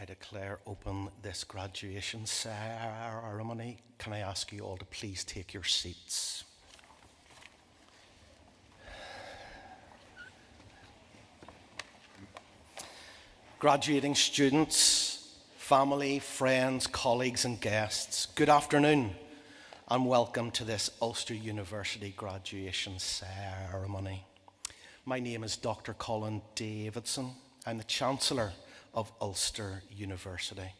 declare open this graduation ceremony. Can I ask you all to please take your seats? Graduating students, family, friends, colleagues and guests, good afternoon and welcome to this Ulster University graduation ceremony. My name is Dr. Colin Davidson. I'm the Chancellor of Ulster University.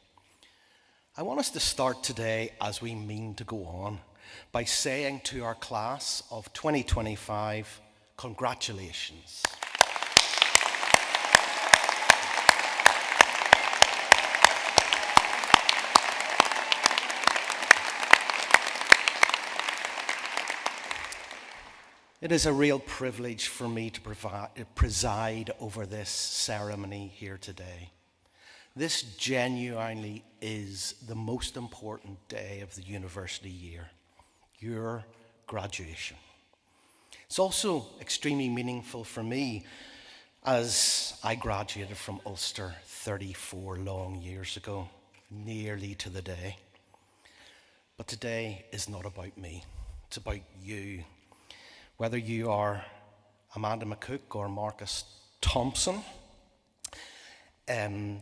I want us to start today, as we mean to go on, by saying to our class of 2025, congratulations. It is a real privilege for me to preside over this ceremony here today. This genuinely is the most important day of the university year, your graduation. It's also extremely meaningful for me as I graduated from Ulster 34 long years ago, nearly to the day. But today is not about me, it's about you. Whether you are Amanda McCook or Marcus Thompson,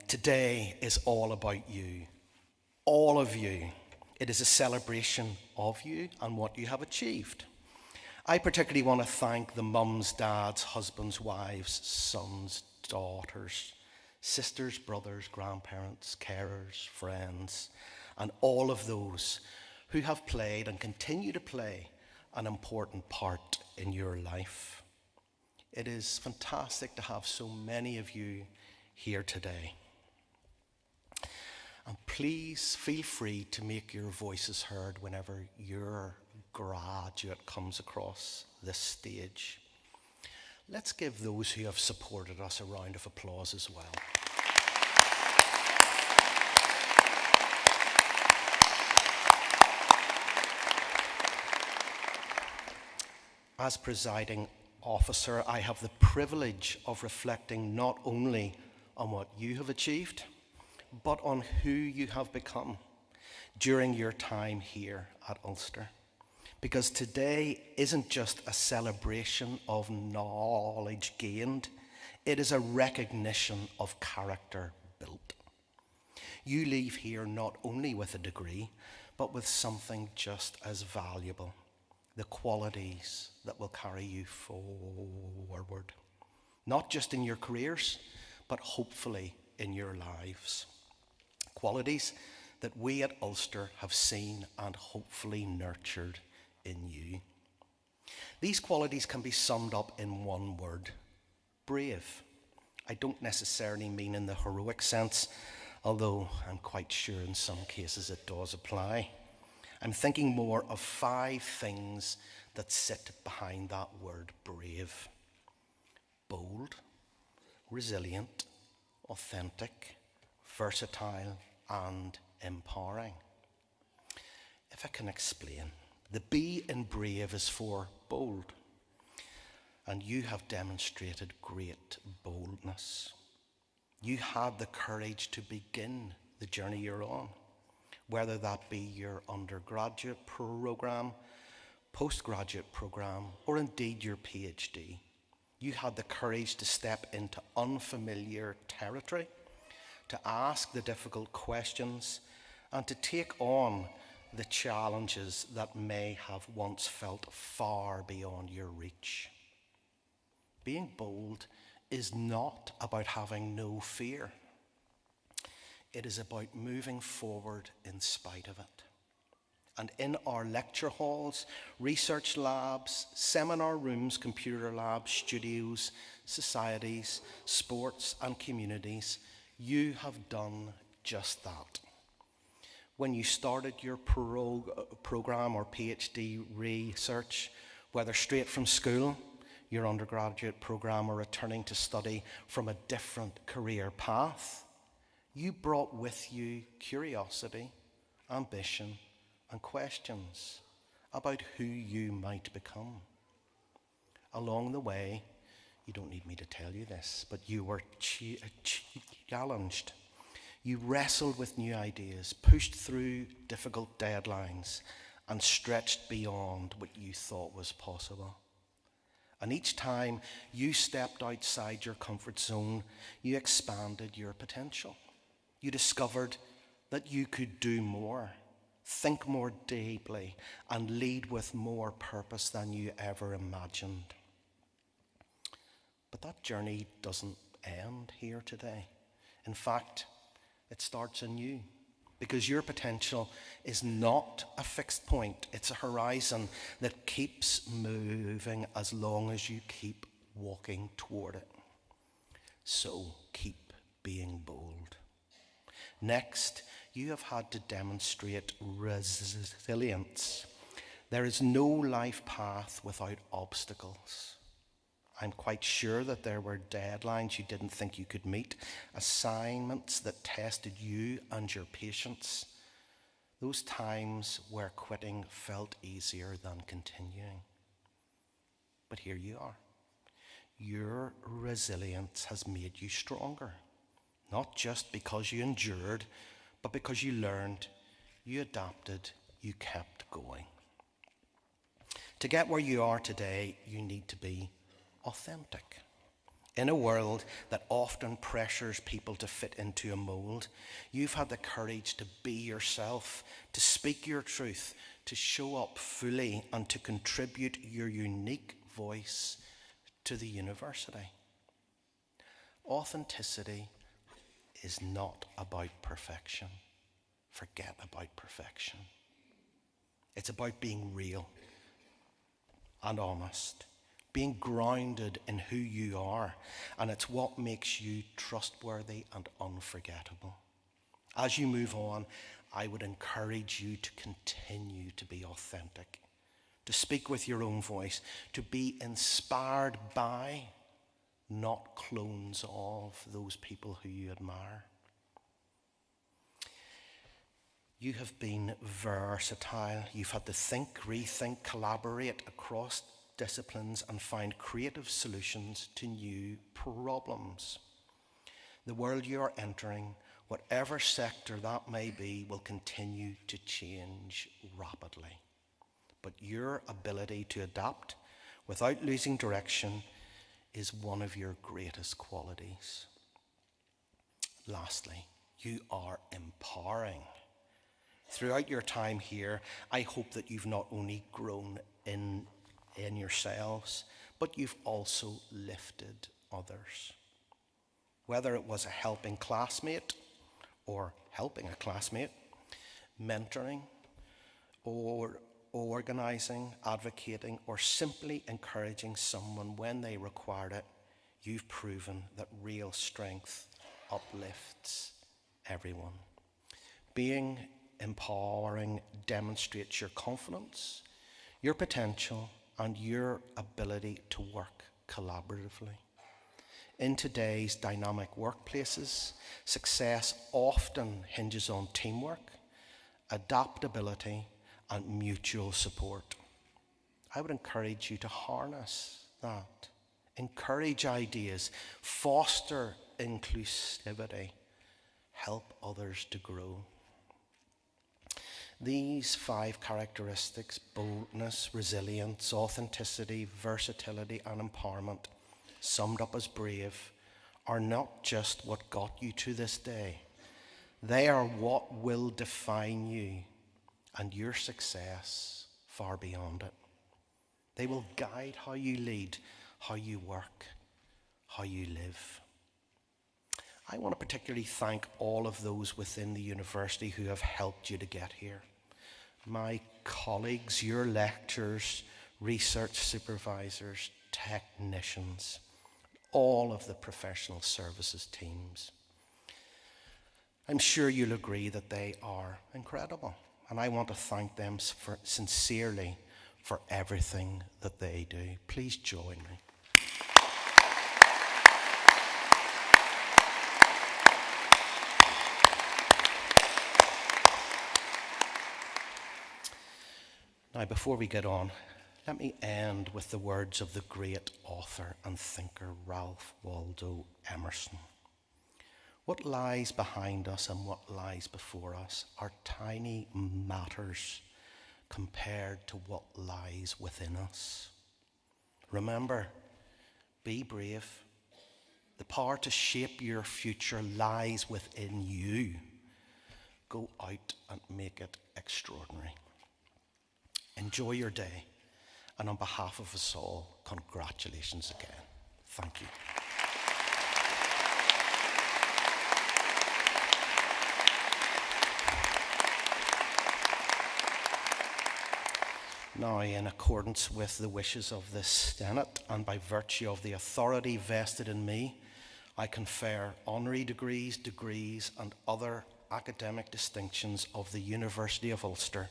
today is all about you, all of you. It is a celebration of you and what you have achieved. I particularly want to thank the mums, dads, husbands, wives, sons, daughters, sisters, brothers, grandparents, carers, friends, and all of those who have played and continue to play an important part in your life. It is fantastic to have so many of you here today. And please feel free to make your voices heard whenever your graduate comes across this stage. Let's give those who have supported us a round of applause as well. As presiding officer, I have the privilege of reflecting not only on what you have achieved, but on who you have become during your time here at Ulster. Because today isn't just a celebration of knowledge gained, it is a recognition of character built. You leave here not only with a degree, but with something just as valuable. The qualities that will carry you forward, not just in your careers, but hopefully in your lives. Qualities that we at Ulster have seen and hopefully nurtured in you. These qualities can be summed up in one word: brave. I don't necessarily mean in the heroic sense, although I'm quite sure in some cases it does apply. I'm thinking more of 5 things that sit behind that word brave: bold, resilient, authentic, versatile, and empowering. If I can explain, the B in brave is for bold, and you have demonstrated great boldness. You had the courage to begin the journey you're on. Whether that be your undergraduate program, postgraduate program, or indeed your PhD. You had the courage to step into unfamiliar territory, to ask the difficult questions, and to take on the challenges that may have once felt far beyond your reach. Being bold is not about having no fear. It is about moving forward in spite of it. And in our lecture halls, research labs, seminar rooms, computer labs, studios, societies, sports and communities, you have done just that. When you started your program or PhD research, whether straight from school, your undergraduate program, or returning to study from a different career path, you brought with you curiosity, ambition, and questions about who you might become. Along the way, you don't need me to tell you this, but you were challenged. You wrestled with new ideas, pushed through difficult deadlines, and stretched beyond what you thought was possible. And each time you stepped outside your comfort zone, you expanded your potential. You discovered that you could do more, think more deeply, and lead with more purpose than you ever imagined. But that journey doesn't end here today. In fact, it starts anew, because your potential is not a fixed point. It's a horizon that keeps moving as long as you keep walking toward it. So keep being bold. Next, you have had to demonstrate resilience. There is no life path without obstacles. I'm quite sure that there were deadlines you didn't think you could meet, assignments that tested you and your patience. Those times where quitting felt easier than continuing. But here you are. Your resilience has made you stronger, not just because you endured, but because you learned, you adapted, you kept going. To get where you are today, you need to be authentic. In a world that often pressures people to fit into a mold, you've had the courage to be yourself, to speak your truth, to show up fully, and to contribute your unique voice to the university. Authenticity is not about perfection. Forget about perfection. It's about being real and honest, being grounded in who you are, and it's what makes you trustworthy and unforgettable. As you move on, I would encourage you to continue to be authentic, to speak with your own voice, to be inspired by, not clones of, those people who you admire. You have been versatile. You've had to think, rethink, collaborate across disciplines and find creative solutions to new problems. The world you are entering, whatever sector that may be, will continue to change rapidly. But your ability to adapt without losing direction is one of your greatest qualities. Lastly, you are empowering. Throughout your time here, I hope that you've not only grown in yourselves, but you've also lifted others. Whether it was a helping classmate or helping a classmate, mentoring, or organising, advocating, or simply encouraging someone when they required it, you've proven that real strength uplifts everyone. Being empowering demonstrates your confidence, your potential, and your ability to work collaboratively. In today's dynamic workplaces, success often hinges on teamwork, adaptability, and mutual support. I would encourage you to harness that. Encourage ideas, foster inclusivity, help others to grow. These 5 characteristics, boldness, resilience, authenticity, versatility, and empowerment, summed up as brave, are not just what got you to this day. They are what will define you and your success far beyond it. They will guide how you lead, how you work, how you live. I want to particularly thank all of those within the university who have helped you to get here. My colleagues, your lecturers, research supervisors, technicians, all of the professional services teams. I'm sure you'll agree that they are incredible, and I want to thank them sincerely for everything that they do. Please join me. Now, before we get on, let me end with the words of the great author and thinker Ralph Waldo Emerson. What lies behind us and what lies before us are tiny matters compared to what lies within us. Remember, be brave. The power to shape your future lies within you. Go out and make it extraordinary. Enjoy your day. And on behalf of us all, congratulations again. Thank you. Now, in accordance with the wishes of the Senate and by virtue of the authority vested in me, I confer honorary degrees, and other academic distinctions of the University of Ulster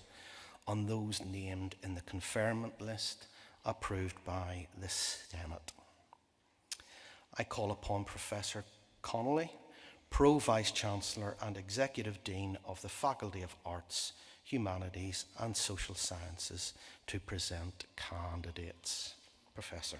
on those named in the conferment list approved by the Senate. I call upon Professor Connolly, Pro Vice-Chancellor and Executive Dean of the Faculty of Arts, Humanities and Social Sciences, to present candidates. Professor.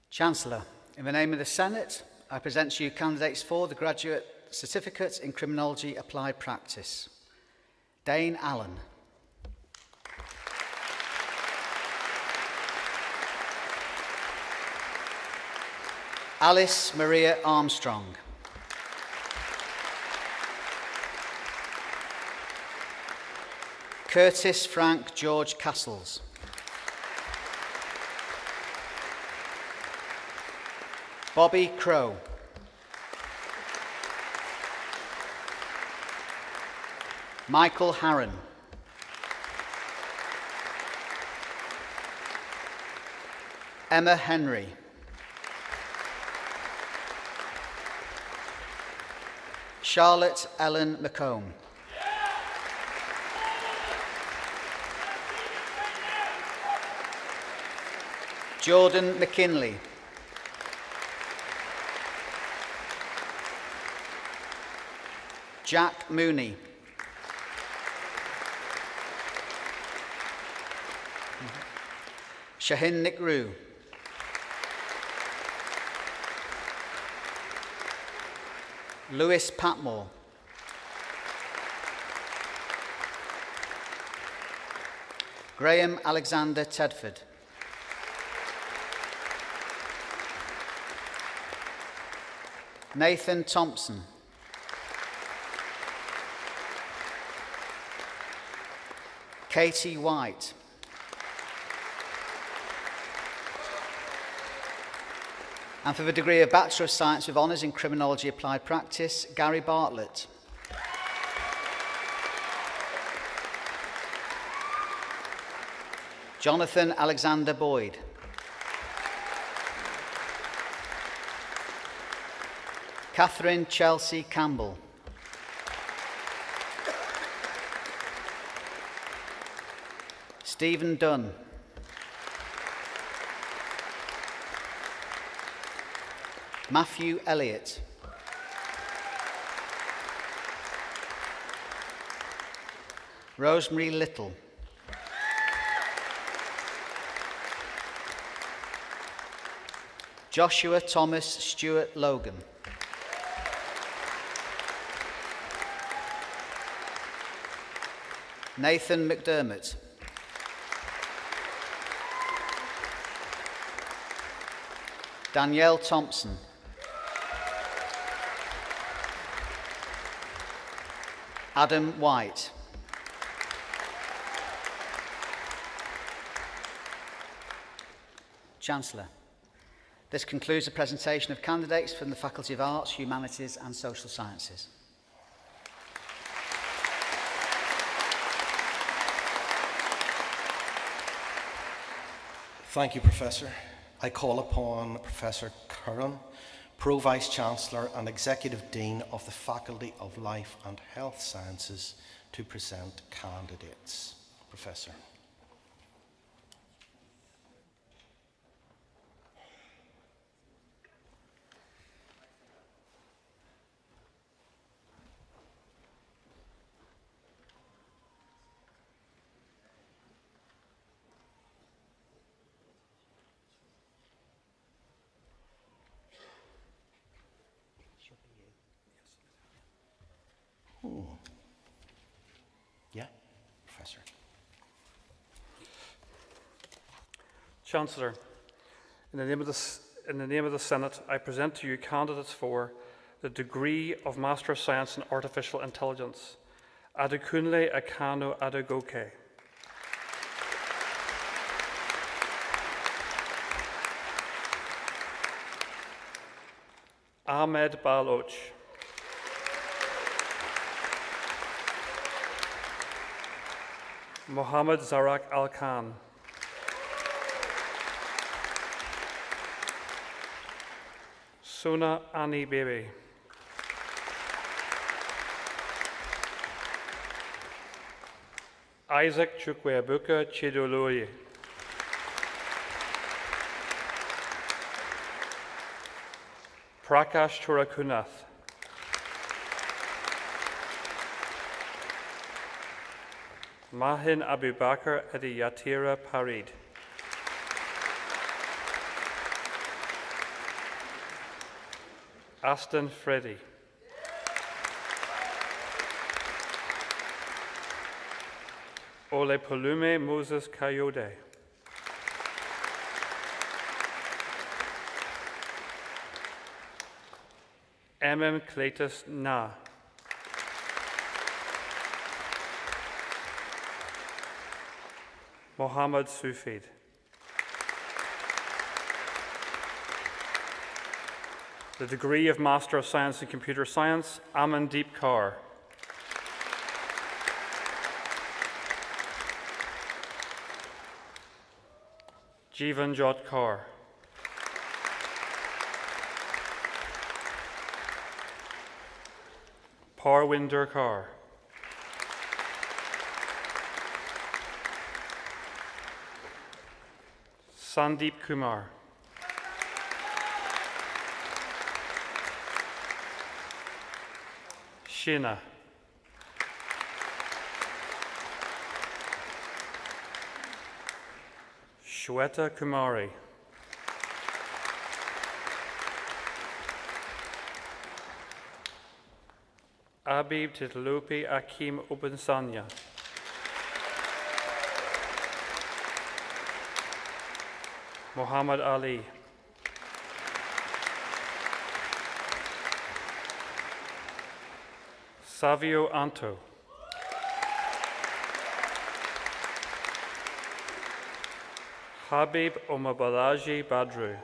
Chancellor, in the name of the Senate, I present to you candidates for the Graduate Certificate in Criminology Applied Practice. Dane Allen. Alice Maria Armstrong. Curtis Frank George Castles. Bobby Crow. Michael Harron. Emma Henry. Charlotte Ellen McComb. Jordan McKinley. Jack Mooney. Shahin Nikru. Lewis Patmore. Graham Alexander Tedford. Nathan Thompson. Katie White. And for the degree of Bachelor of Science with Honours in Criminology Applied Practice, Gary Bartlett. Jonathan Alexander Boyd. Catherine Chelsea Campbell. Stephen Dunn. Matthew Elliott. Rosemary Little. Joshua Thomas Stewart Logan. Nathan McDermott. Danielle Thompson. Adam White. Chancellor, this concludes the presentation of candidates from the Faculty of Arts, Humanities and Social Sciences. Thank you, Professor. I call upon Professor Curran, Pro Vice-Chancellor and Executive Dean of the Faculty of Life and Health Sciences, to present candidates. Professor. Yeah, Professor. Chancellor, in the name of the Senate, I present to you candidates for the degree of Master of Science in Artificial Intelligence, Adekunle Akano Adegoke. Ahmed Baloch. Mohammed Zarak Al-Khan. Sona Ani Bebe. Isaac Chukwuebuka Chidoloye. Prakash Turakunath. Mahin Abubakar Ediyatira Parid. Aston Freddy. Ole Polume Moses Kayode. Cletus Na. Mohammed Sufid. The degree of Master of Science in Computer Science, Amandeep Kaur. Jeevan Jot Kaur. Parwinder Kaur. Sandeep Kumar. Sheena. Shweta Kumari. Abib Titlupi Akim Obansanya. Muhammad Ali. Savio Anto. Habib Omabalaji Badru.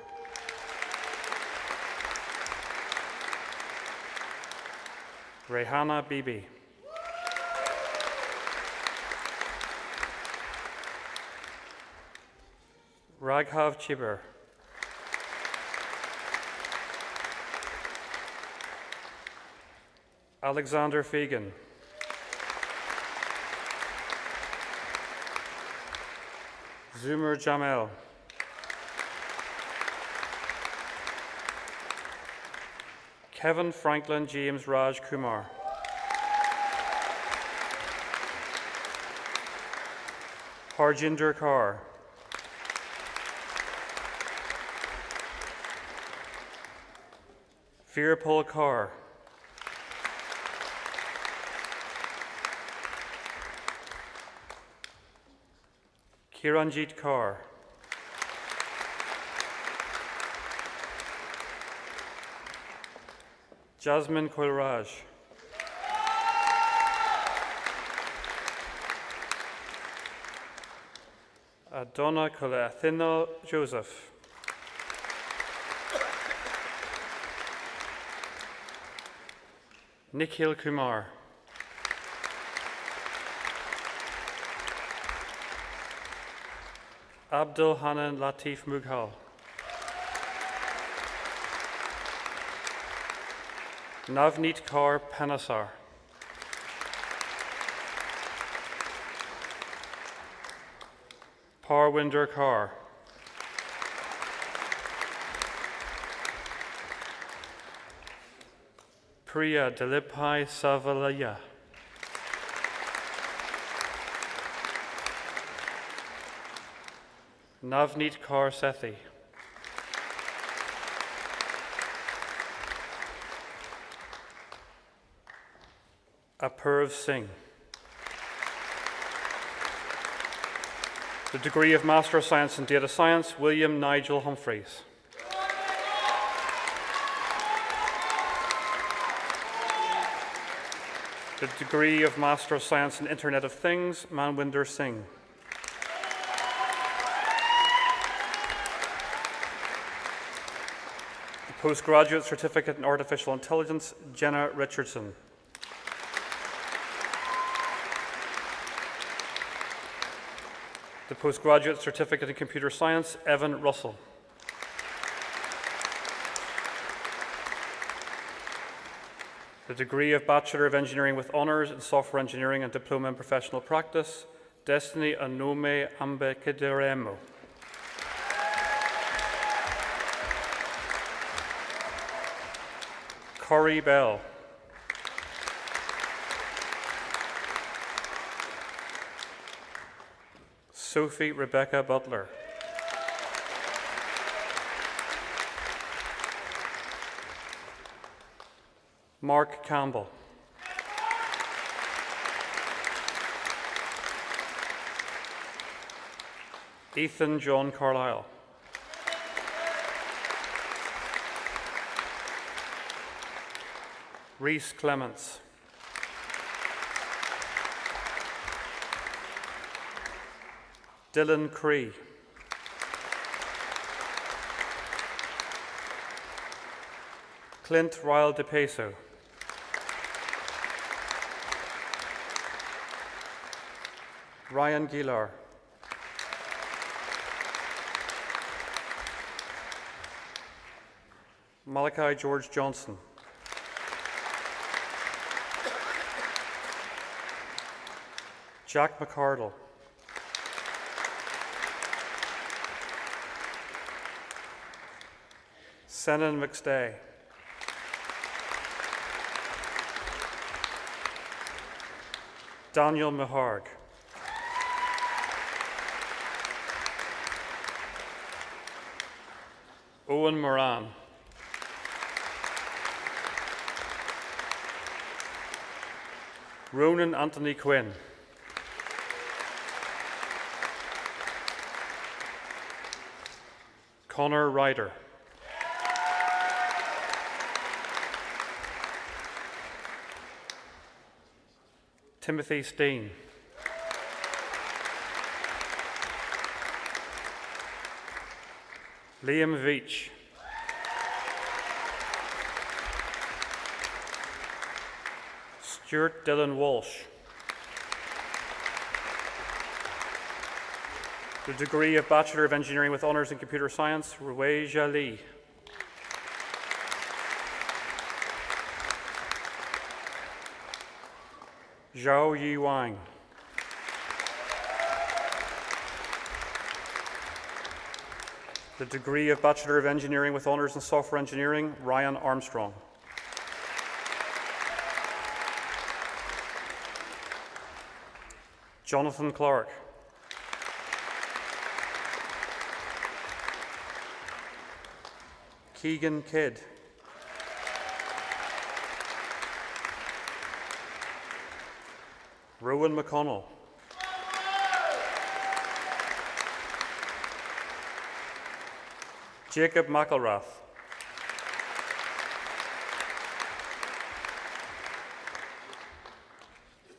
Rehana Bibi. Raghav Chibar. Alexander Fagan. Zumar Jamel. Kevin Franklin James Raj Kumar. Harjinder Kaur. Veerpal Kaur. Kiranjit Kaur. Jasmine Koilraj. Adonna Kolathino Joseph. Nikhil Kumar. Abdul Hanan Latif Mughal. Navneet Kaur Panasar. Parwinder Kaur. Priya Dilipai Savalaya. Navneet Kaur Sethi. Apurv Singh. The degree of Master of Science in Data Science, William Nigel Humphreys. The degree of Master of Science in Internet of Things, Manwinder Singh. The postgraduate certificate in Artificial Intelligence, Jenna Richardson. The postgraduate certificate in Computer Science, Evan Russell. The degree of Bachelor of Engineering with Honours in Software Engineering and Diploma in Professional Practice, Destiny Anome Ambekideremo. Corey Bell. Sophie Rebecca Butler. Mark Campbell. Ethan John Carlisle. Rhys Clements. Dylan Cree. Clint Ryle de Peso. Ryan Gilar. Malachi George Johnson. Jack McCardle. Senan McStay. Daniel Maharg. Owen Moran. Ronan Anthony Quinn. Connor Ryder. Timothy Steen. Liam Veach. Stuart Dillon Walsh. The degree of Bachelor of Engineering with Honours in Computer Science, Ruweja Lee. Zhao Yi Wang. The degree of Bachelor of Engineering with Honours in Software Engineering, Ryan Armstrong. Jonathan Clark. Keegan Kidd. Rowan McConnell. Jacob McElrath.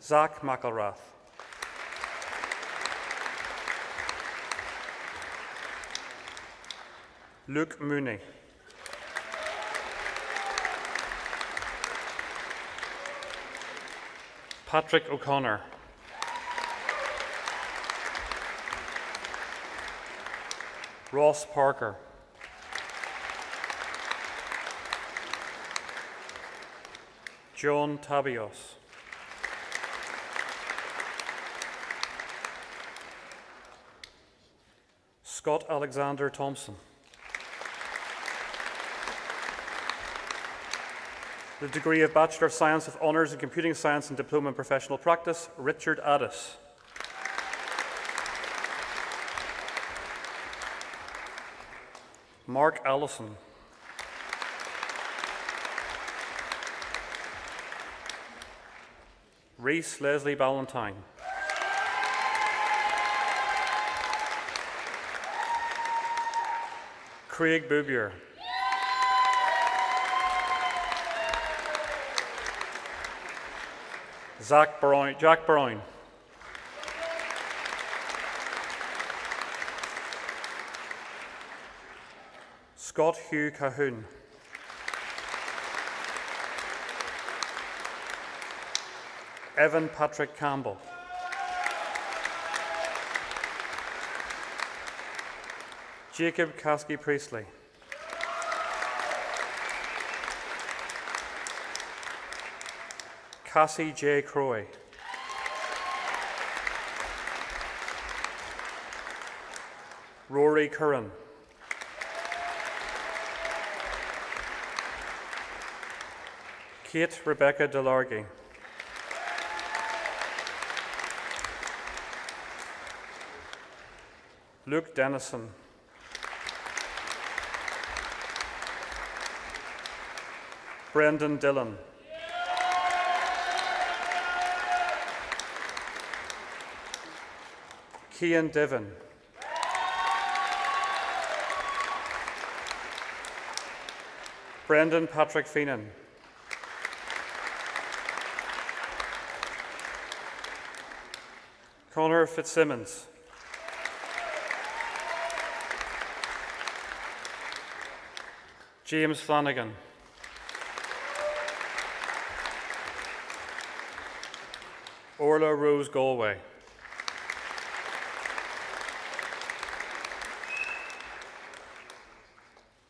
Zach McElrath. Luke Mooney. Patrick O'Connor. Ross Parker. John Tabios. Scott Alexander Thompson. The degree of Bachelor of Science with Honours in Computing Science and Diploma in Professional Practice, Richard Addis. Mark Allison. Reese Leslie Ballantyne. Craig Boubier. Jack Brown. Scott Hugh Cahoon. Evan Patrick Campbell. Jacob Caskey Priestley. Cassie J. Croy. Rory Curran. Kate Rebecca Delargy. Luke Dennison. Brendan Dillon. Cian Divan. Brendan Patrick Feenan. Conor Fitzsimmons. James Flanagan. Orla Rose Galway.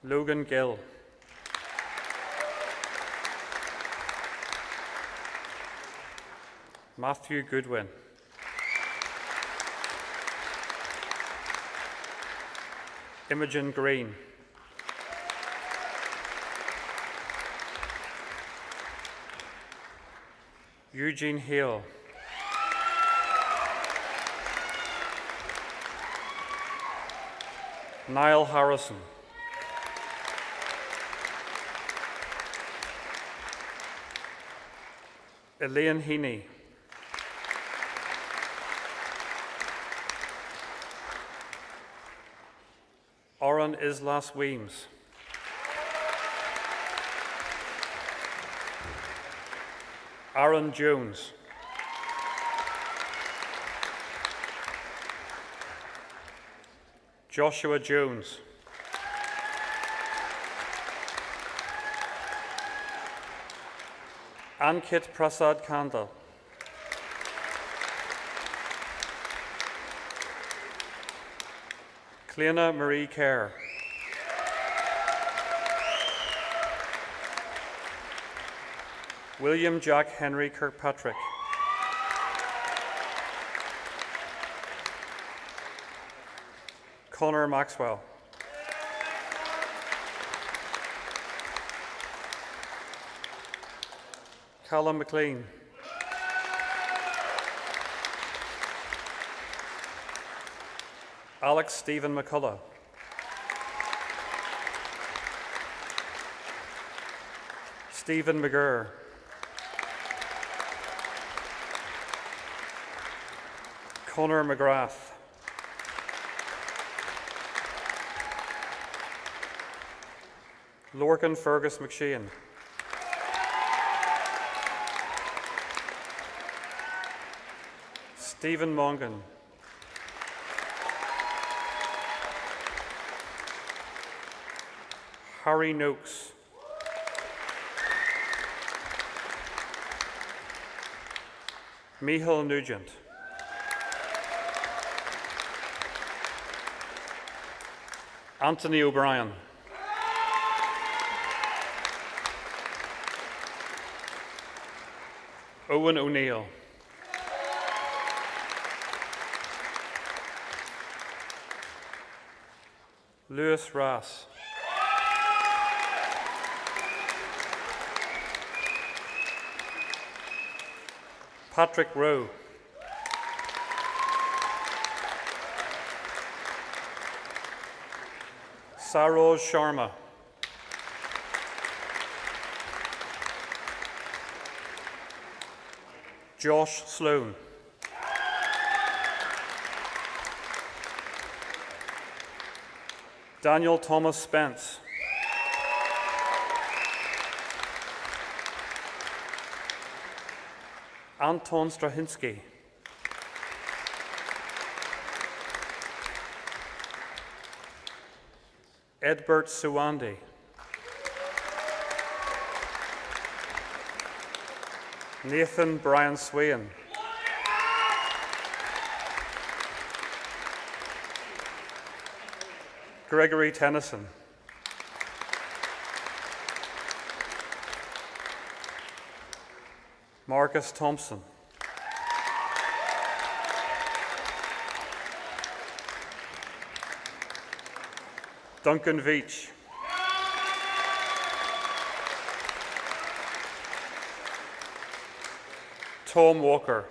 Logan Gill. Matthew Goodwin. Imogen Green. Eugene Hale. Niall Harrison. Elaine Heaney. Oren Islas Weems. Aaron Jones. Joshua Jones. Ankit Prasad Kandal. Cleana Marie Kerr. William Jack Henry Kirkpatrick. Conor Maxwell. Callum McLean. Alex Stephen McCullough. Stephen McGurr. Conor McGrath. Lorcan Fergus McShane. Stephen Mongan. Harry Noakes. Michael Nugent. Anthony O'Brien. Owen O'Neill. Lewis Rass. Patrick Rowe. Saroj Sharma. Josh Sloan. Daniel Thomas Spence. Anton Strahinsky. Edbert Suwandi. Nathan Brian Swain. Gregory Tennyson. Marcus Thompson. Duncan Veach. Tom Walker.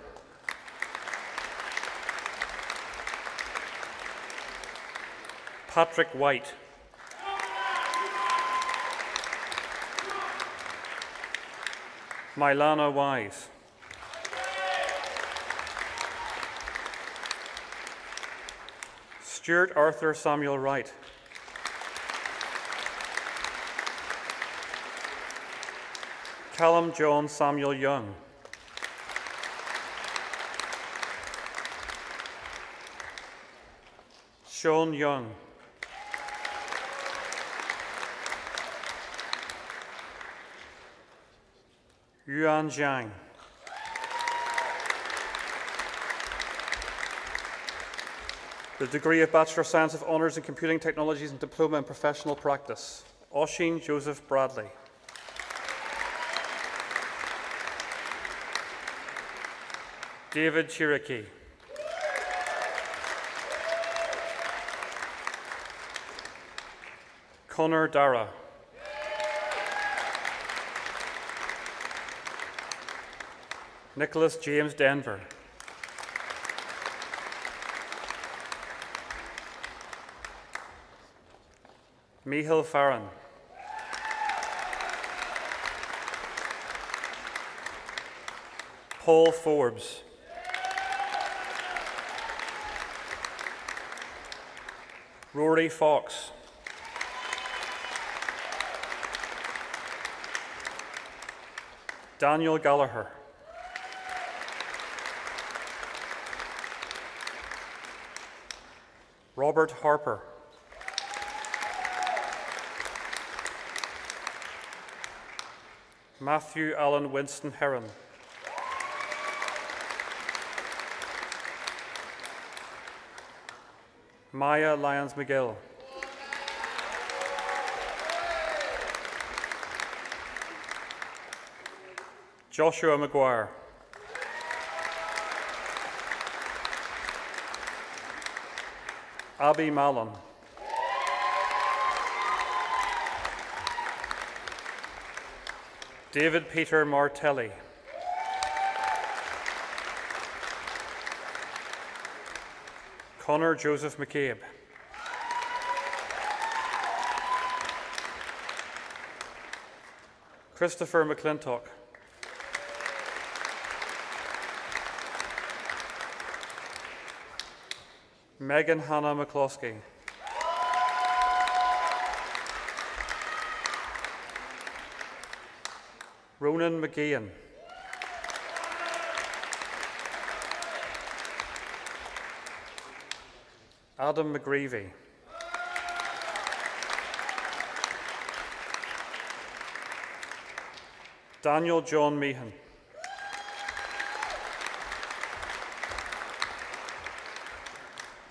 Patrick White. Mylana Wise. Stuart Arthur Samuel Wright. Callum John Samuel Young. Sean Young. Yuan Zhang. The degree of Bachelor of Science of Honours in Computing Technologies and Diploma in Professional Practice. Oisin Joseph Bradley. David Cherokee. Conor Dara. Nicholas James Denver. Michael Farron. Paul Forbes. Rory Fox. Daniel Gallagher. Robert Harper. Matthew Allen Winston Heron. Maya Lyons McGill. Joshua McGuire. Abby Mallon. David Peter Martelli. Conor Joseph McCabe. Christopher McClintock. Megan Hannah McCloskey. Ronan McGeehan. Adam McGreevy. Daniel John Meehan.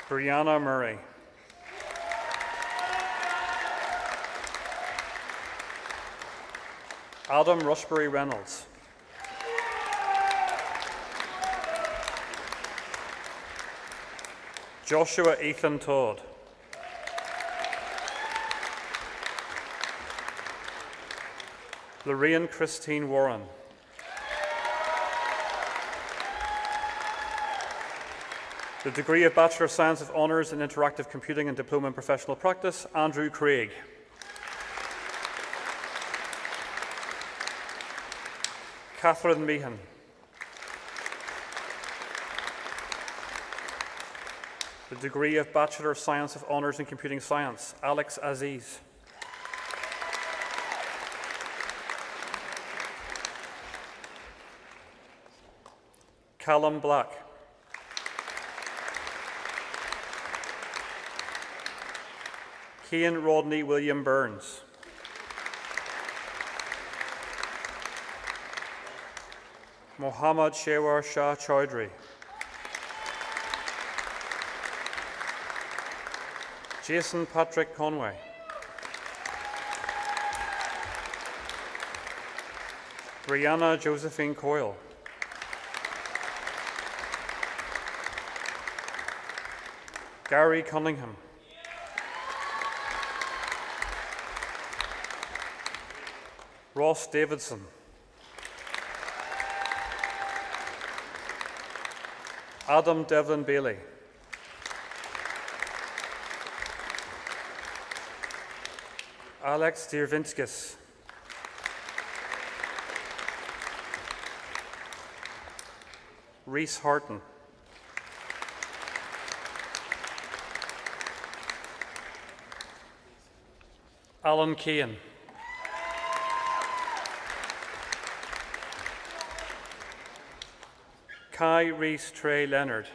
Brianna Murray. Adam Rushbury Reynolds. Joshua Ethan Todd. Lorraine Christine Warren. The degree of Bachelor of Science of Honours in Interactive Computing and Diploma in Professional Practice, Andrew Craig. Catherine Meehan. The degree of Bachelor of Science of Honours in Computing Science, Alex Aziz. Callum Black. Cian Rodney William Burns. Mohammad Shewar Shah Chowdhury. Jason Patrick Conway. Brianna Josephine Coyle. Gary Cunningham. Ross Davidson. Adam Devlin Bailey. Alex Diervinskis. Reese Horton. Alan Keane. Kai Reese Trey Leonard.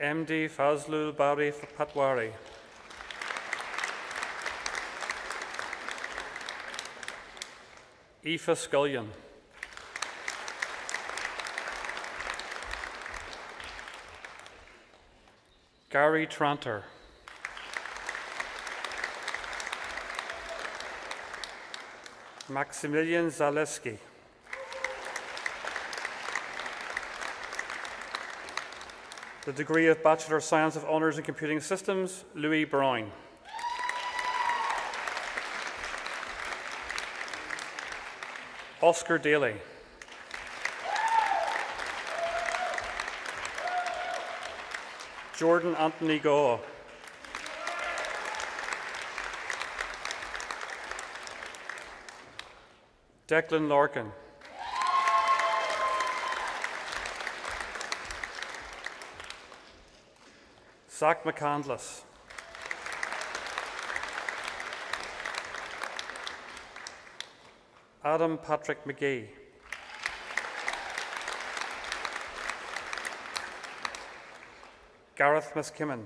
MD Fazlul Bari Patwari. Aoife Scullion. Gary Tranter. Maximilian Zaleski. The degree of Bachelor of Science of Honours in Computing Systems, Louis Brown. Oscar Daly. Jordan Anthony Gaw. Declan Larkin. Zach McCandless. Adam Patrick McGee. Gareth Miskimmin.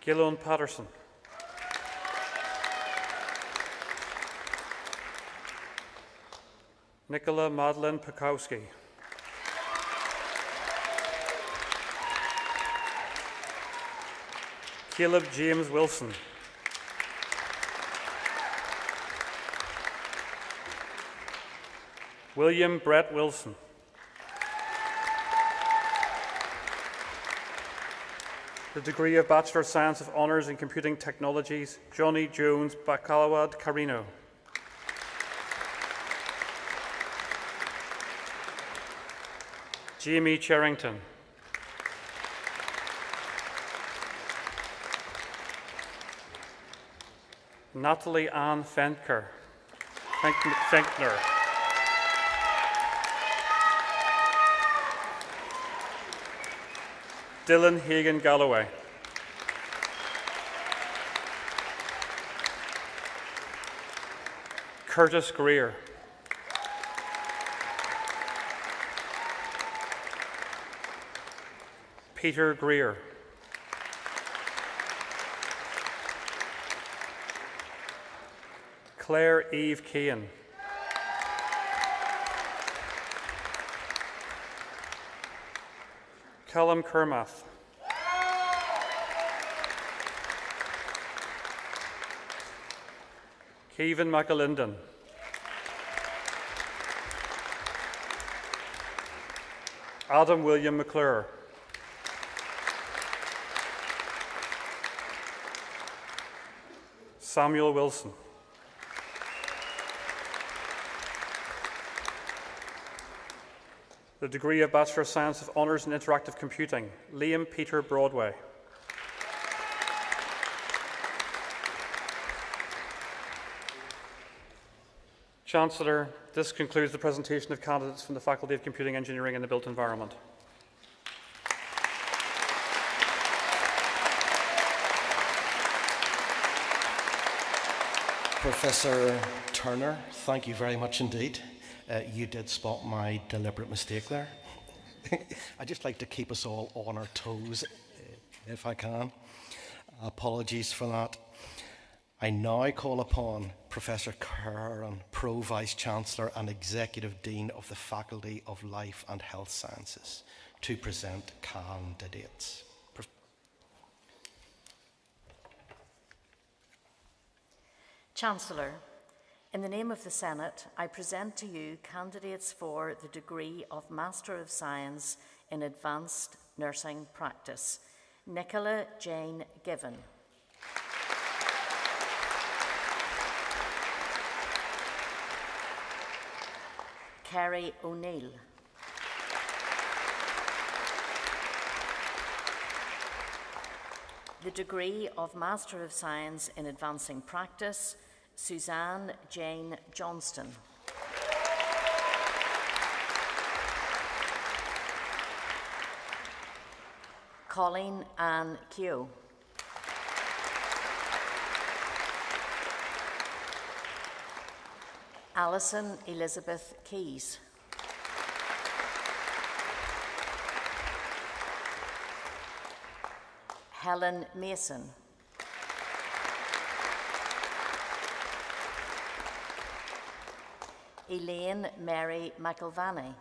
Gillian Patterson. Nicola Madeline Pekowski. Caleb James Wilson. William Brett Wilson. The degree of Bachelor of Science of Honours in Computing Technologies, Johnny Jones Bakalawad Carino. Jamie Cherrington. Natalie Ann Fenkner. Dylan Hagan Galloway. Curtis Greer. Peter Greer. Claire Eve Keane. Callum Kermath. Kevin McAlinden. Adam William McClure. Samuel Wilson. The degree of Bachelor of Science of Honours in Interactive Computing, Liam Peter Broadway. Chancellor, this concludes the presentation of candidates from the Faculty of Computing Engineering and the Built Environment. Professor Turner, thank you very much indeed. You did spot my deliberate mistake there. I'd just like to keep us all on our toes, if I can. Apologies for that. I now call upon Professor Curran, Pro-Vice Chancellor and Executive Dean of the Faculty of Life and Health Sciences, to present candidates. Chancellor, in the name of the Senate, I present to you candidates for the degree of Master of Science in Advanced Nursing Practice. Nicola Jane Given. Kerry O'Neill. The degree of Master of Science in Advancing Practice, Suzanne Jane Johnston. Colleen Ann Keogh. Alison Elizabeth Keyes. Helen Mason. Elaine Mary McIlvanney.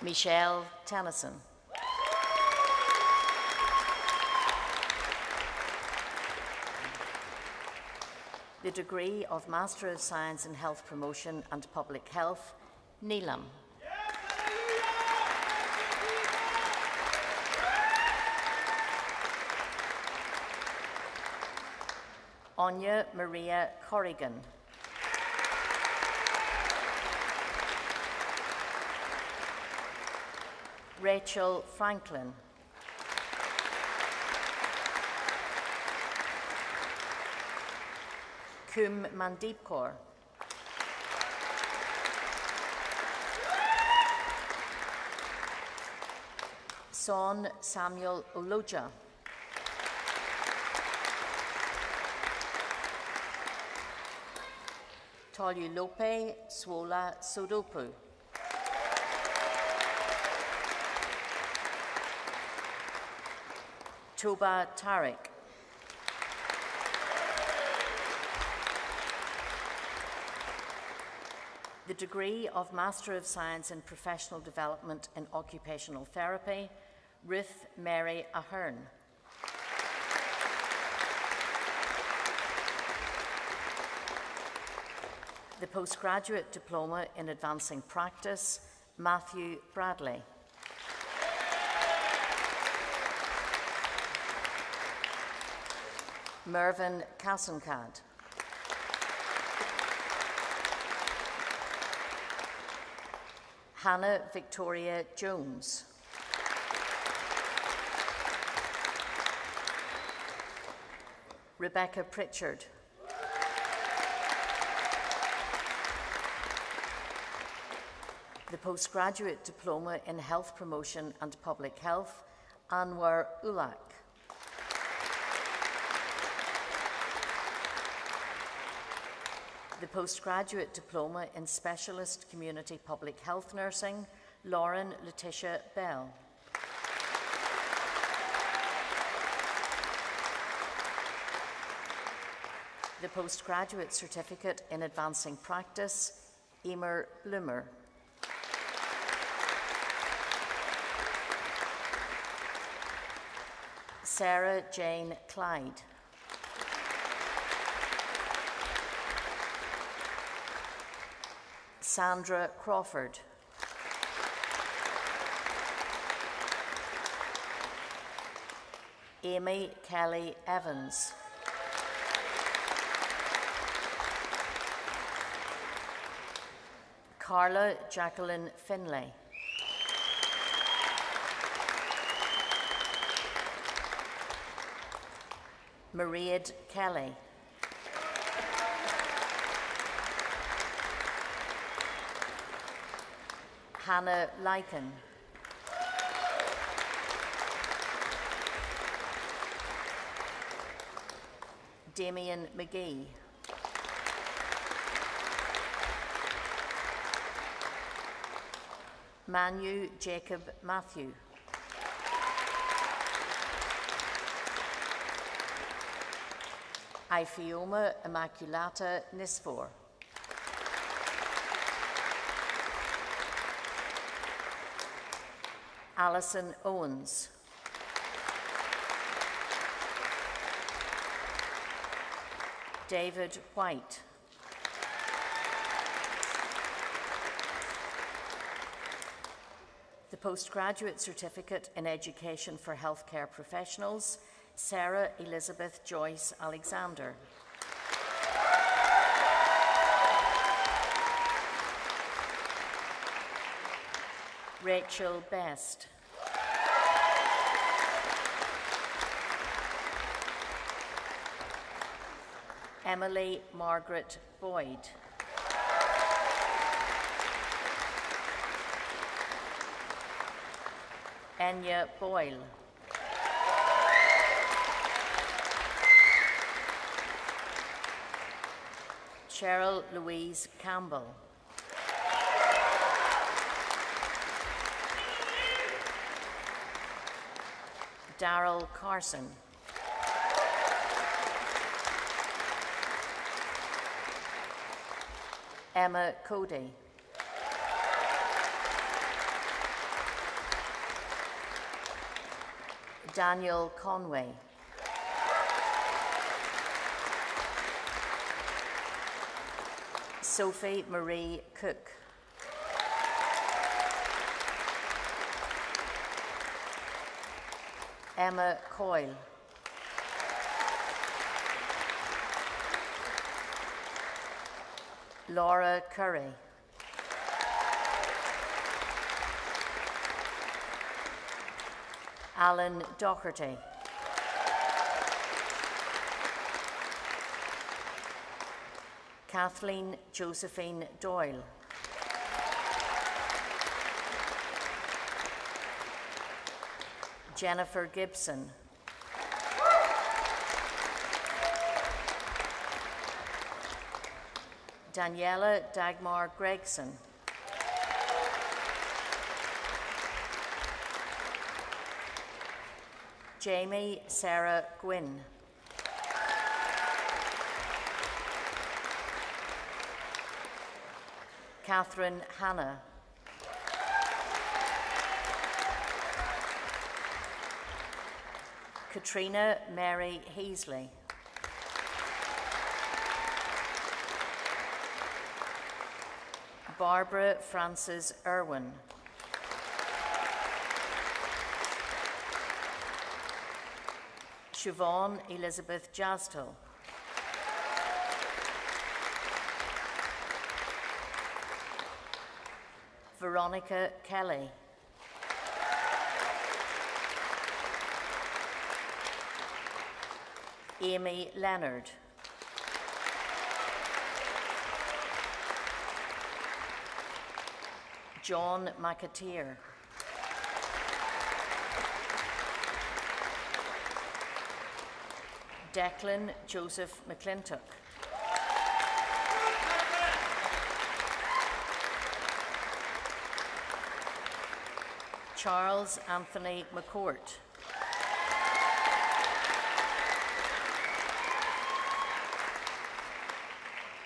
Michelle Tennyson. The degree of Master of Science in Health Promotion and Public Health, Neelam. Anya Maria Corrigan. Rachel Franklin. Kum Mandeep Kaur. Son Samuel Oloja. Tolulope Swola Sodopu. Toba Tariq. The degree of Master of Science in Professional Development in Occupational Therapy, Ruth Mary Ahern. The Postgraduate Diploma in Advancing Practice, Matthew Bradley. Mervyn Kassenkad. Hannah Victoria Jones. Rebecca Pritchard. The Postgraduate Diploma in Health Promotion and Public Health, Anwar Ulak. The Postgraduate Diploma in Specialist Community Public Health Nursing, Lauren Letitia Bell. The Postgraduate Certificate in Advancing Practice, Emer Bloomer. Sarah Jane Clyde. Sandra Crawford. Amy Kelly Evans. Carla Jacqueline Finlay. Mairead Kelly. Hannah Lycan. Damien McGee. Manu Jacob Matthew. Ifioma Immaculata Nisfor. Alison Owens. David White. The Postgraduate Certificate in Education for Healthcare Professionals, Sarah Elizabeth Joyce Alexander. Rachel Best. Emily Margaret Boyd. Enya Boyle. Cheryl Louise Campbell. Darrell Carson. Emma Cody. Daniel Conway. Sophie Marie Cook. Emma Coyle. Laura Curry. Alan Doherty. Kathleen Josephine Doyle. Jennifer Gibson. Daniela Dagmar Gregson. Jamie Sarah Gwynn. Catherine Hannah. Katrina Mary Heasley. Barbara Frances Irwin. Siobhan Elizabeth Jastel. Veronica Kelly. Amy Leonard. John McAteer. Declan Joseph McClintock. Charles Anthony McCourt.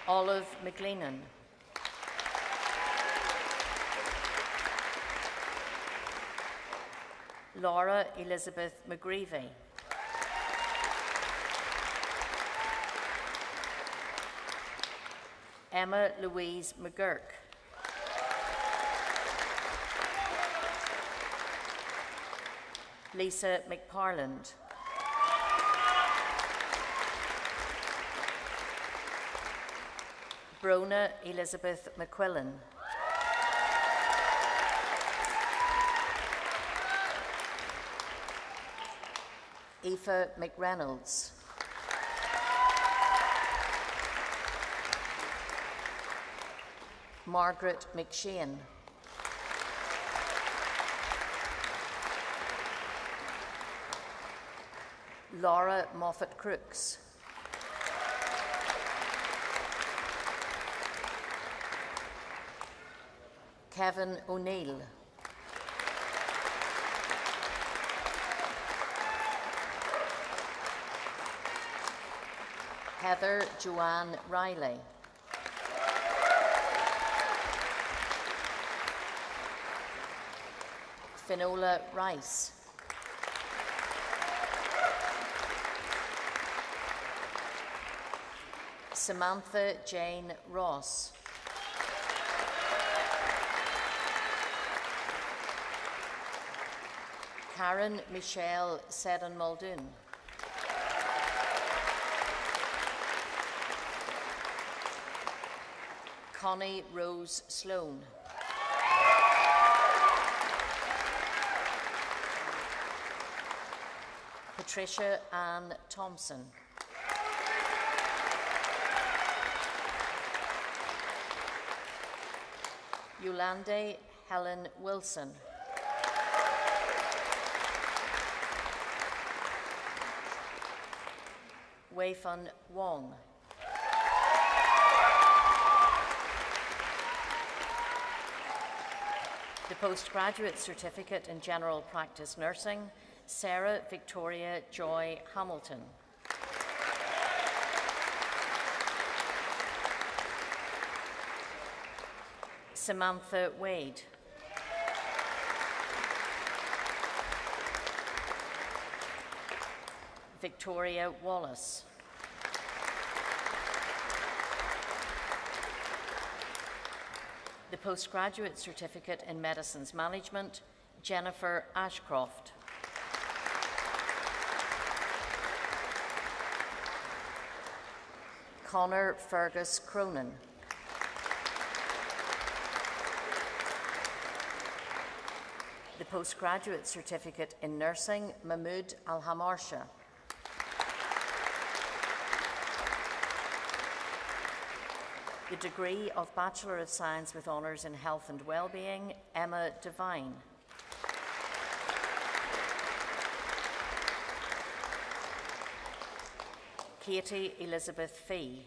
Olive McLennan. Laura Elizabeth McGreevy. Emma Louise McGurk. Lisa McParland. Brona Elizabeth McQuillan. Aoife McReynolds. Margaret McShane. Laura Moffat-Crooks. Kevin O'Neill. Heather Joanne Riley. Finola Rice. Samantha Jane Ross. Karen Michelle Seddon Muldoon. Connie Rose Sloan. Patricia Ann Thompson. Yolande Helen Wilson. Wei-Fun Wong. The postgraduate certificate in general practice nursing, Sarah Victoria Joy Hamilton. Samantha Wade. Victoria Wallace. The postgraduate certificate in medicines management, Jennifer Ashcroft. Connor Fergus Cronin. The postgraduate certificate in nursing, Mahmoud Al-Hamarsha. The degree of Bachelor of Science with Honours in Health and Wellbeing, Emma Devine. Katie Elizabeth Fee.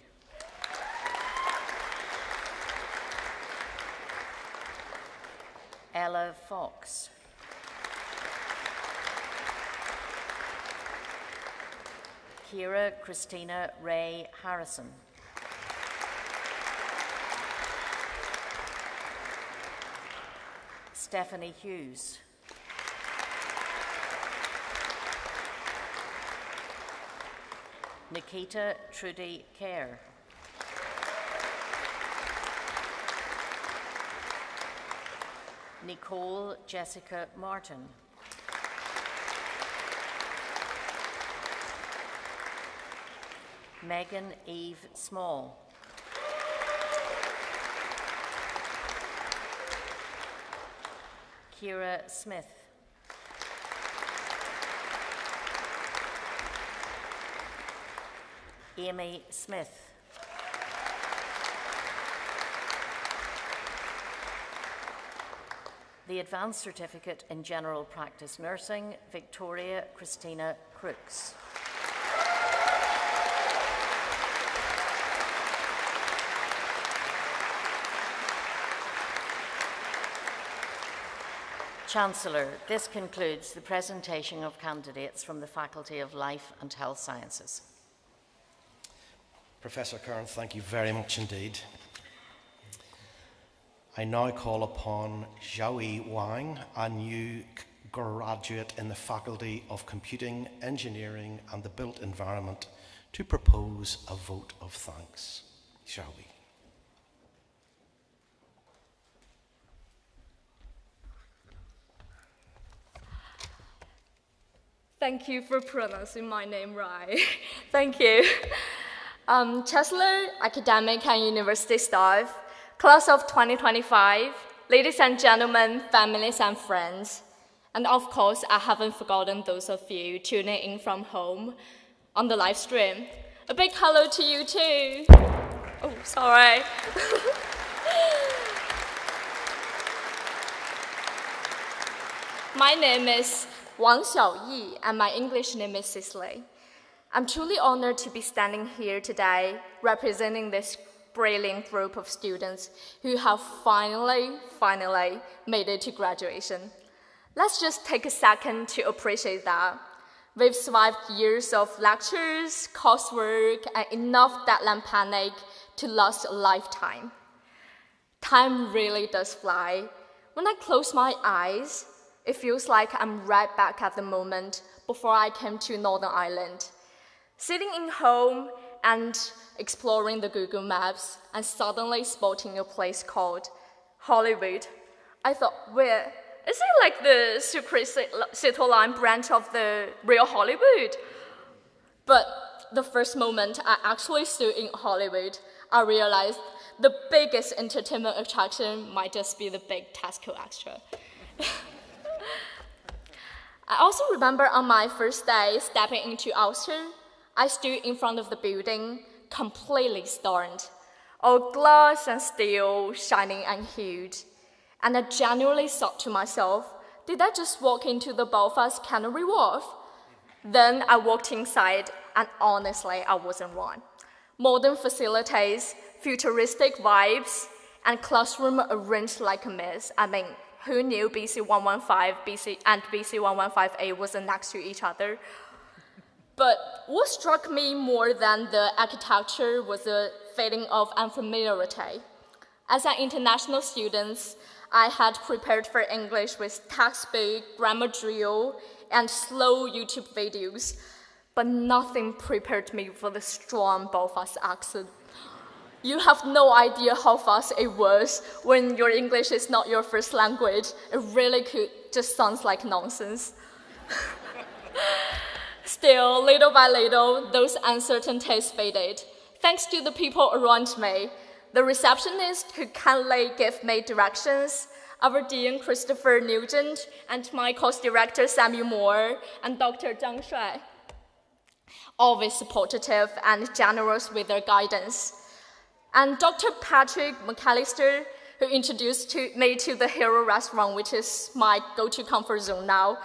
Ella Fox. Kira Christina Ray Harrison. Stephanie Hughes. Nikita Trudy Kerr. Nicole Jessica Martin. Megan Eve Small. Kira Smith. Amy Smith. The Advanced Certificate in General Practice Nursing, Victoria Christina Crooks. Chancellor, this concludes the presentation of candidates from the Faculty of Life and Health Sciences. Professor Kern, thank you very much indeed. I now call upon Xiaoyi Wang, a new graduate in the Faculty of Computing, Engineering and the Built Environment, to propose a vote of thanks. Xiaoyi. Thank you for pronouncing my name right. Thank you. Chancellor, academic and university staff, class of 2025, ladies and gentlemen, families and friends, and of course, I haven't forgotten those of you tuning in from home on the live stream. A big hello to you too. Oh, sorry. My name is Wang Xiaoyi, and my English name is Cicely. I'm truly honored to be standing here today representing this brilliant group of students who have finally made it to graduation. Let's just take a second to appreciate that. We've survived years of lectures, coursework, and enough deadline panic to last a lifetime. Time really does fly. When I close my eyes, it feels like I'm right back at the moment before I came to Northern Ireland. Sitting in home and exploring the Google Maps and suddenly spotting a place called Hollywood. I thought, where? Is it like the secret city line branch of the real Hollywood? But the first moment I actually stood in Hollywood, I realized the biggest entertainment attraction might just be the big Tesco extra. I also remember on my first day stepping into Ulster, I stood in front of the building, completely stunned, all glass and steel, shining and huge. And I genuinely thought to myself, did I just walk into the Belfast Canary Wharf? Then I walked inside, and honestly, I wasn't wrong. Modern facilities, futuristic vibes, and classroom arranged like a mess. I mean, who knew BC 115 and BC 115A wasn't next to each other? But what struck me more than the architecture was a feeling of unfamiliarity. As an international student, I had prepared for English with textbook, grammar drill, and slow YouTube videos, but nothing prepared me for the strong Belfast accent. You have no idea how fast it was when your English is not your first language. It really could just sound like nonsense. Still, little by little, those uncertainties faded. Thanks to the people around me, the receptionist who kindly gave me directions, our Dean Christopher Nugent, and my course director Samuel Moore, and Dr. Zhang Shuai. Always supportive and generous with their guidance. And Dr. Patrick McAllister, who introduced me to the Hero restaurant, which is my go-to comfort zone now,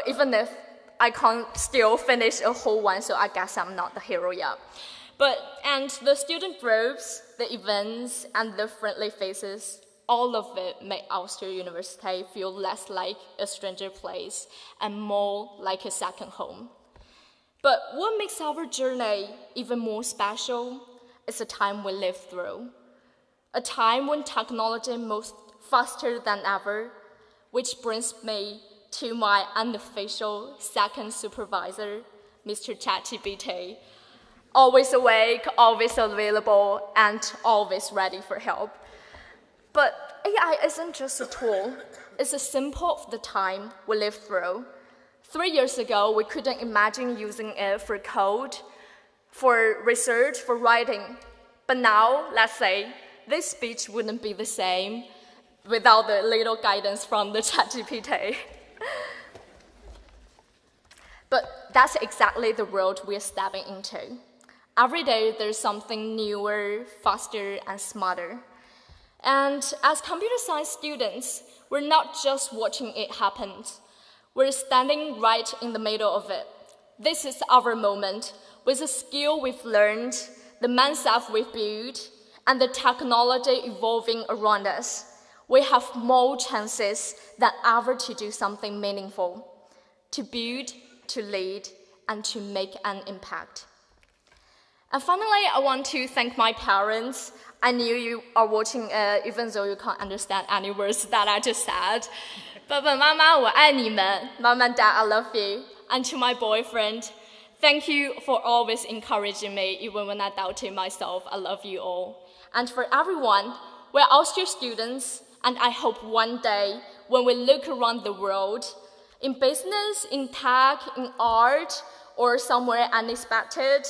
even if I can't still finish a whole one, so I guess I'm not the hero yet. And the student groups, the events, and the friendly faces, all of it made Ulster University feel less like a stranger place and more like a second home. But what makes our journey even more special is the time we live through. A time when technology moves faster than ever, which brings me to my unofficial second supervisor, Mr. ChatGPT. Always awake, always available, and always ready for help. But AI isn't just a tool, it's a symbol of the time we live through. 3 years ago, we couldn't imagine using it for code, for research, for writing. But now, let's say, this speech wouldn't be the same without the little guidance from the ChatGPT. But that's exactly the world we're stepping into. Every day, there's something newer, faster, and smarter. And as computer science students, we're not just watching it happen. We're standing right in the middle of it. This is our moment. With the skill we've learned, the mindset we've built, and the technology evolving around us, we have more chances than ever to do something meaningful, to build, to lead, and to make an impact. And finally, I want to thank my parents. I knew you are watching it, even though you can't understand any words that I just said. But Mama, 我爱你们. Mom and Dad, I love you. And to my boyfriend, thank you for always encouraging me, even when I doubted myself. I love you all. And for everyone, we're Ulster students, and I hope one day, when we look around the world, in business, in tech, in art, or somewhere unexpected,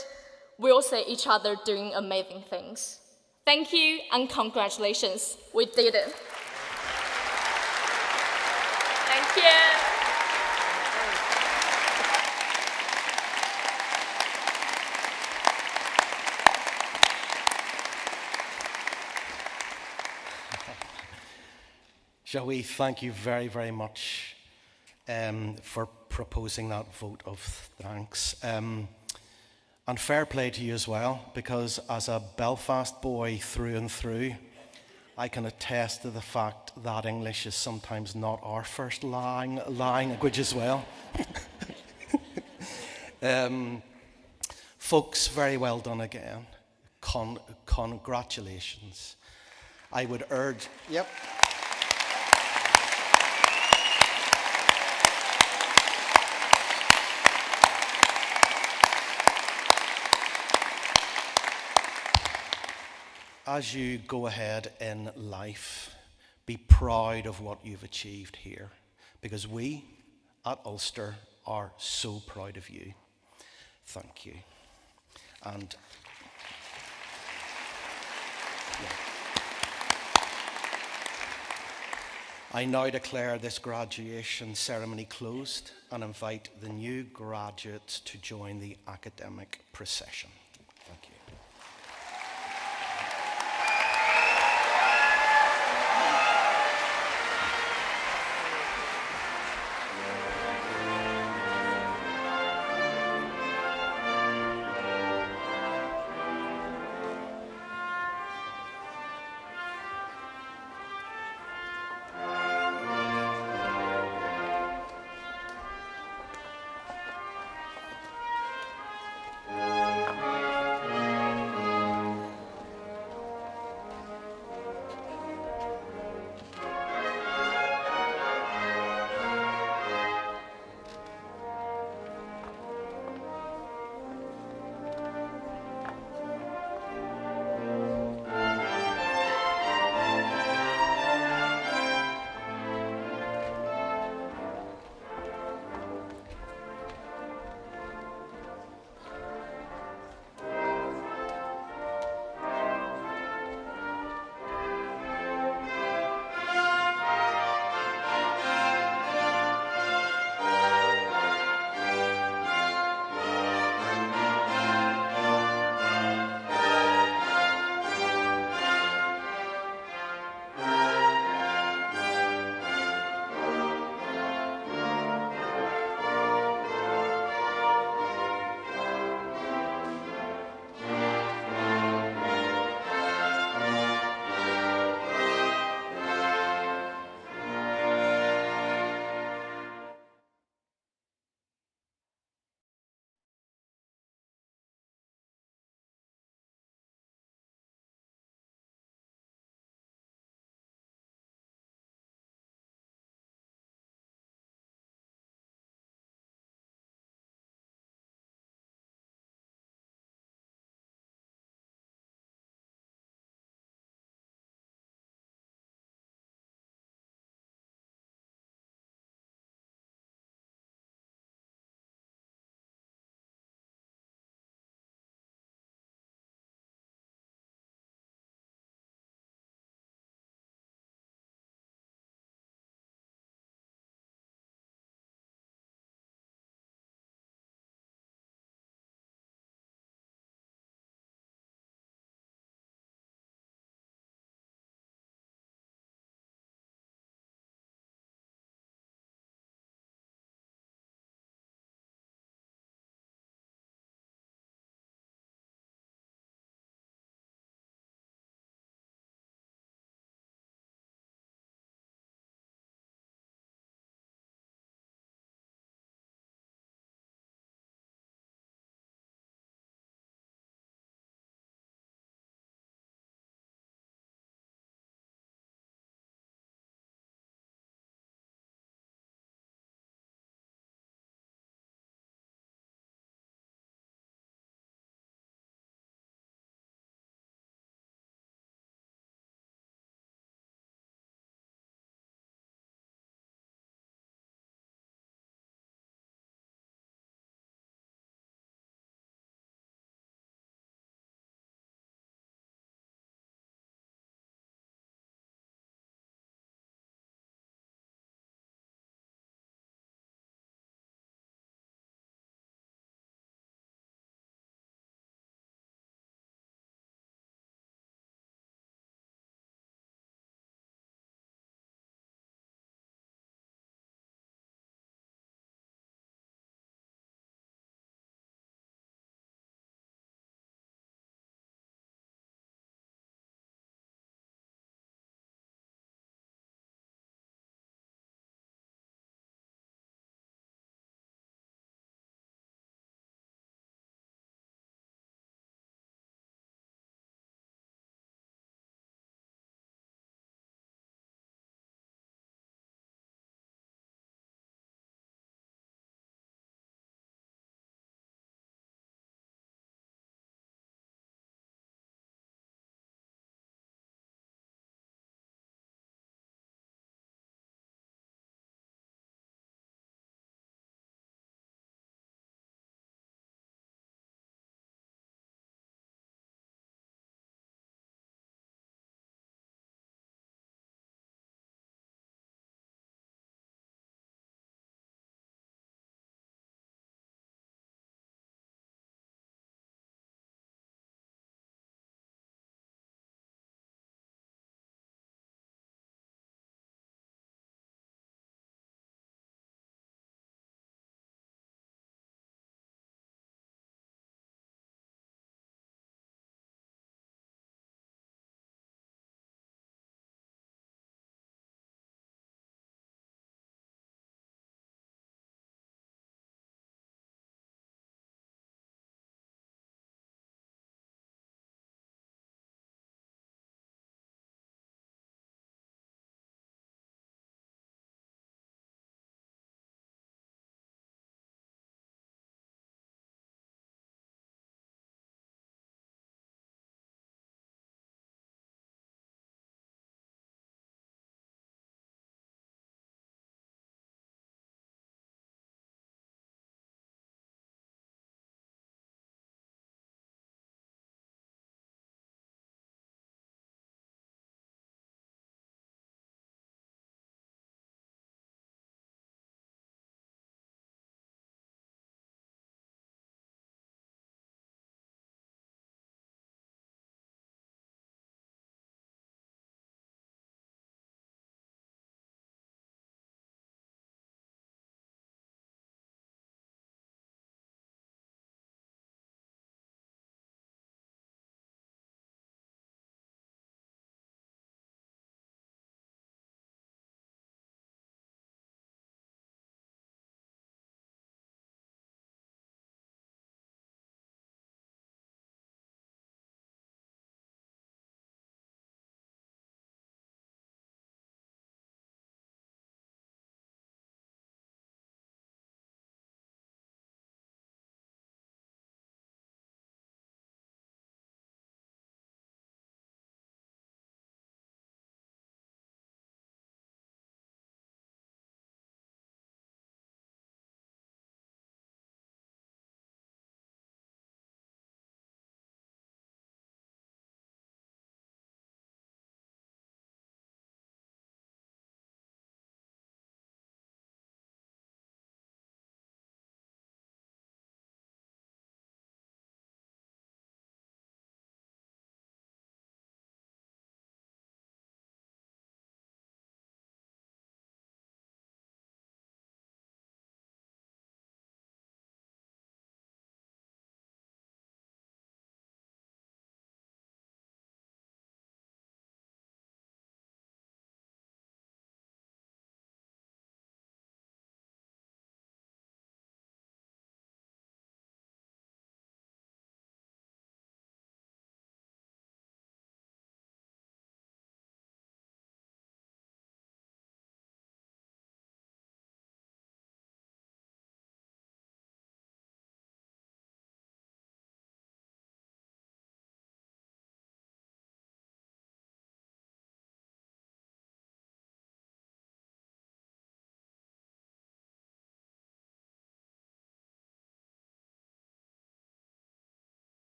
we'll see each other doing amazing things. Thank you and congratulations. We did it. Thank you. Shall we thank you very, very much for proposing that vote of thanks. And fair play to you as well, because as a Belfast boy through and through, I can attest to the fact that English is sometimes not our first language as well. Folks, very well done again. Congratulations. I would urge... Yep. As you go ahead in life, be proud of what you've achieved here, because we at Ulster are so proud of you. Thank you. And yeah. I now declare this graduation ceremony closed and invite the new graduates to join the academic procession. Thank you.